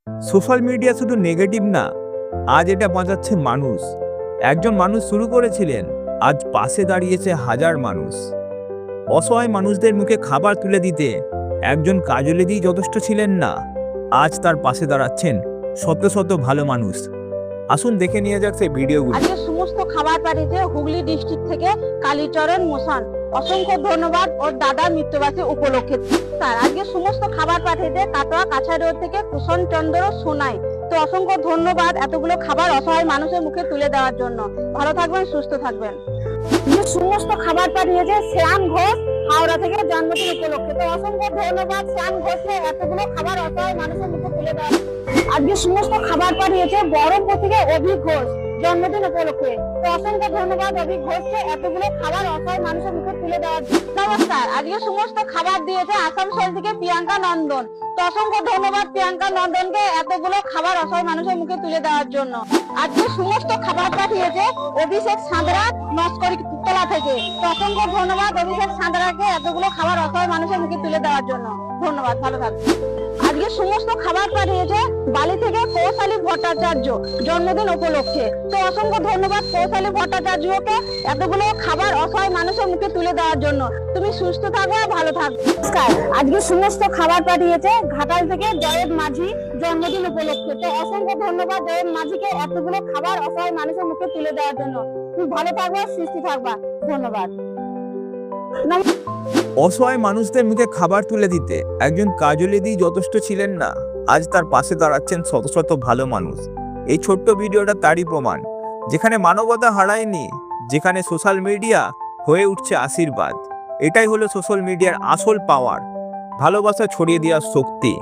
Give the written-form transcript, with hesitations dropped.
Social media শুধু negative না, আজ এটা বাঁচাচ্ছে মানুষ। একজন মানুষ শুরু করেছিলেন, আজ পাশে দাঁড়িয়েছে হাজার মানুষ। অসহায় মানুষদের মুখে খাবার তুলে দিতে একজন কাজলিদি যথেষ্ট ছিলেন না, আজ তার পাশে দাঁড়াচ্ছেন শত শত ভালো মানুষ। আসুন দেখে নিয়ে যাক সেই ভিডিওগুলো। আজকে সমস্ত খাবার পাঠিয়েছে হুগলি ডিস্ট্রিক্ট থেকে কালীচরণ মোশন। অসংখ্য ধন্যবাদ ওর দাদার মৃত্যুবার্ষিকী উপলক্ষে। স্যার আজকে সমস্ত খাবার পাঠিয়েছে কাটোয়া কাছাই রোড থেকে কুশন চন্দ্র সোনাই। তো অসংখ্য ধন্যবাদ এতগুলো খাবার অসহায় মানুষের মুখে তুলে দেওয়ার জন্য। ভালো থাকবেন, সুস্থ থাকবেন। সমস্ত খাবার পাঠিয়েছে শ্যাম ঘোষ হাওড়া থেকে জন্মদিন উপলক্ষে। তো অসংখ্য ধন্যবাদ শ্যাম ঘোষকে এতগুলো খাবার অসহায় মানুষের মুখে তুলে দেওয়ার। আজকে সমস্ত খাবার পাঠিয়েছে বহরমপুর থেকে অভিক ঘোষ জন্মদিন উপলক্ষে। তো অসংখ্য ধন্যবাদ অভিক ঘোষকে এতগুলো খাবার অসহায় মানুষের মুখে তুলে দেওয়ার। নমস্কার, আজকে সমস্ত খাবার দিয়েছে আসানসোল থেকে প্রিয়াঙ্কা নন্দন। তো অসংখ্য ধন্যবাদ প্রিয়াঙ্কা নন্দনকে এতগুলো খাবার অসহায় মানুষের মুখে তুলে দেওয়ার জন্য। আজকে সমস্ত খাবার পাঠিয়েছে অভিষেক সাঁতরা নস্করি তলা থেকে। তো অসংখ্য ধন্যবাদ অভিষেক সাঁতরাকে এতগুলো খাবার অসহায় মানুষের মুখে তুলে দেওয়ার জন্য। ধন্যবাদ, ভালো থাকবেন। আজকে সমস্ত খাবার পাঠিয়েছে বালি থেকে কৌশালী ভট্টাচার্য জন্মদিন উপলক্ষে। তো অসংখ্য ধন্যবাদ কৌশালী ভট্টাচার্যকে এতগুলো খাবার অসহায় মানুষের মুখে তুলে দেওয়ার জন্য। তুমি সুস্থ থাকবে, ভালো থাকবে। নমস্কার, আজকে সমস্ত খাবার পাঠিয়েছে ঘাটাল থেকে জয়েব মাঝি জন্মদিন উপলক্ষে। তো অসংখ্য ধন্যবাদ জয়েব মাঝিকে এতগুলো খাবার অসহায় মানুষের মুখে তুলে দেওয়ার জন্য। তুমি ভালো থাকবে, সুস্থ থাকবা। ধন্যবাদ। অসহায় মানুষদের মুখে খাবার তুলে দিতে একজন কাজলিদি যথেষ্ট ছিলেন না, আজ তার পাশে দাঁড়াচ্ছেন শত শত ভালো মানুষ। এই ছোট্ট ভিডিওটা তারই প্রমাণ, যেখানে মানবতা হারায়নি, যেখানে সোশ্যাল মিডিয়া হয়ে উঠছে আশীর্বাদ। এটাই হলো সোশ্যাল মিডিয়ার আসল পাওয়ার, ভালোবাসা ছড়িয়ে দেওয়ার শক্তি।